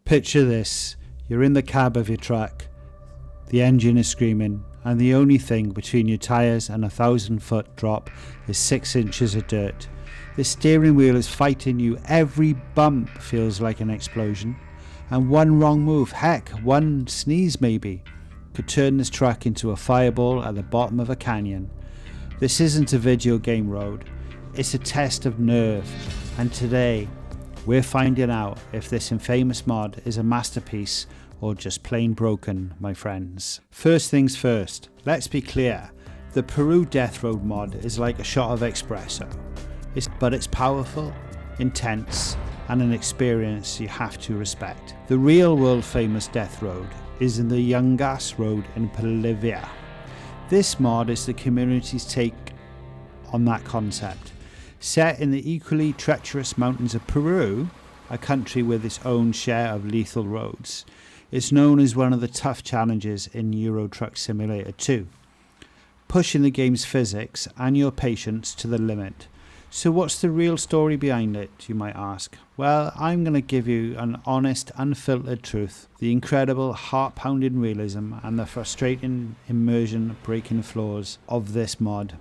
Picture this, you're in the cab of your truck, the engine is screaming, and the only thing between your tyres and a 1,000-foot drop is 6 inches of dirt. The steering wheel is fighting you, every bump feels like an explosion, and one wrong move, heck, one sneeze maybe, could turn this truck into a fireball at the bottom of a canyon. This isn't a video game road, it's a test of nerve, and today we're finding out if this infamous mod is a masterpiece or just plain broken, my friends. First things first, let's be clear, the Peru Death Road mod is like a shot of espresso, but it's powerful, intense, and an experience you have to respect. The real world famous Death Road is in the Yungas Road in Bolivia. This mod is the community's take on that concept. Set in the equally treacherous mountains of Peru, a country with its own share of lethal roads, it's known as one of the tough challenges in Euro Truck Simulator 2, pushing the game's physics and your patience to the limit. So what's the real story behind it, you might ask? Well, I'm going to give you an honest, unfiltered truth, the incredible heart-pounding realism and the frustrating immersion-breaking flaws of this mod.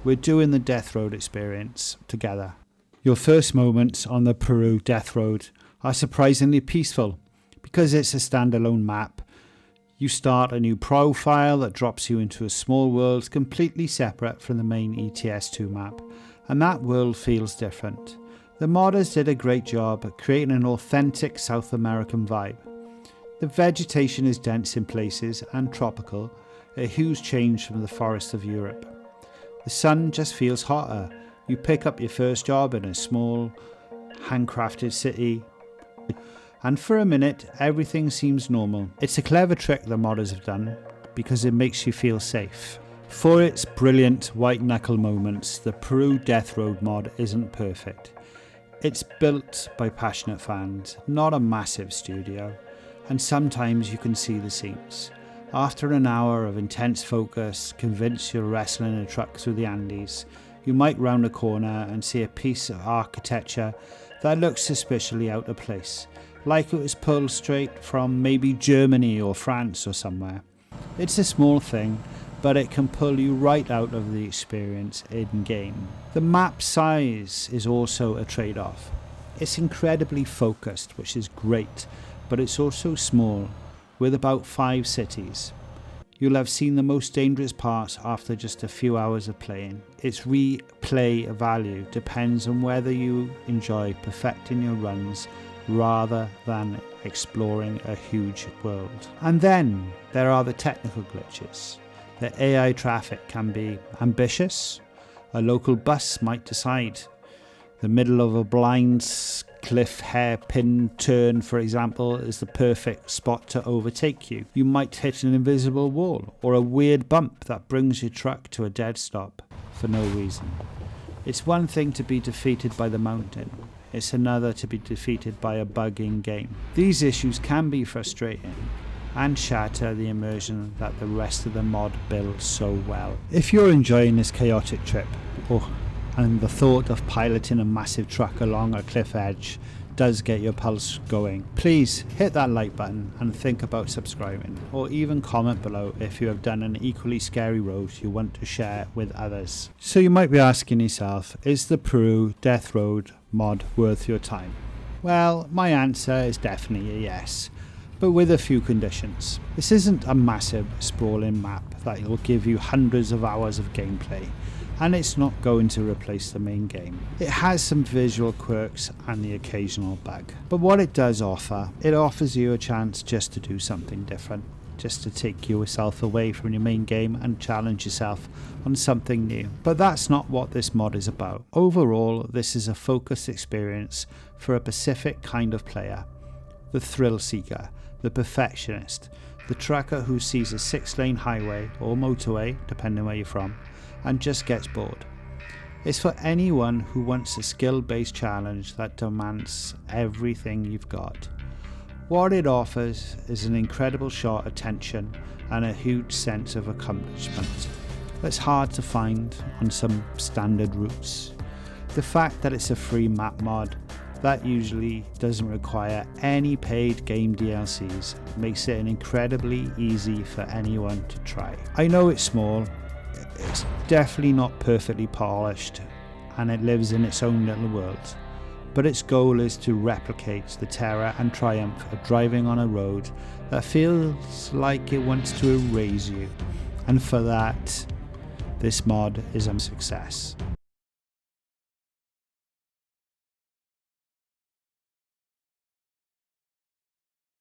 We're doing the Death Road experience together. Your first moments on the Peru Death Road are surprisingly peaceful because it's a standalone map. You start a new profile that drops you into a small world completely separate from the main ETS2 map, and that world feels different. The modders did a great job at creating an authentic South American vibe. The vegetation is dense in places and tropical, a huge change from the forests of Europe. The sun just feels hotter. You pick up your first job in a small, handcrafted city, and for a minute, everything seems normal. It's a clever trick the modders have done, because it makes you feel safe. For its brilliant white-knuckle moments, the Peru Death Road mod isn't perfect. It's built by passionate fans, not a massive studio, and sometimes you can see the seams. After an hour of intense focus, convinced you're wrestling a truck through the Andes, you might round a corner and see a piece of architecture that looks suspiciously out of place, like it was pulled straight from maybe Germany or France or somewhere. It's a small thing, but it can pull you right out of the experience in-game. The map size is also a trade-off. It's incredibly focused, which is great, but it's also small, with about 5 cities. You'll have seen the most dangerous parts after just a few hours of playing. Its replay value depends on whether you enjoy perfecting your runs rather than exploring a huge world. And then there are the technical glitches. The AI traffic can be ambitious. A local bus might decide the middle of a blind cliff hairpin turn, for example, is the perfect spot to overtake you. You might hit an invisible wall or a weird bump that brings your truck to a dead stop for no reason. It's one thing to be defeated by the mountain. It's another to be defeated by a bug in game. These issues can be frustrating and shatter the immersion that the rest of the mod builds so well. If you're enjoying this chaotic trip, and the thought of piloting a massive truck along a cliff edge does get your pulse going, please hit that like button and think about subscribing, or even comment below if you have done an equally scary road you want to share with others. So you might be asking yourself, is the Peru Death Road mod worth your time? Well, my answer is definitely a yes, but with a few conditions. This isn't a massive sprawling map that will give you hundreds of hours of gameplay, and it's not going to replace the main game. It has some visual quirks and the occasional bug, but what it does offer, it offers you a chance just to do something different, just to take yourself away from your main game and challenge yourself on something new. But that's not what this mod is about. Overall, this is a focused experience for a specific kind of player: the thrill seeker, the perfectionist, the trucker who sees a 6-lane highway or motorway, depending where you're from, and just gets bored. It's for anyone who wants a skill-based challenge that demands everything you've got. What it offers is an incredible shot of tension and a huge sense of accomplishment that's hard to find on some standard routes. The fact that it's a free map mod that usually doesn't require any paid game DLCs. It makes it incredibly easy for anyone to try. I know it's small, it's definitely not perfectly polished, and it lives in its own little world, but its goal is to replicate the terror and triumph of driving on a road that feels like it wants to erase you, and for that, this mod is a success.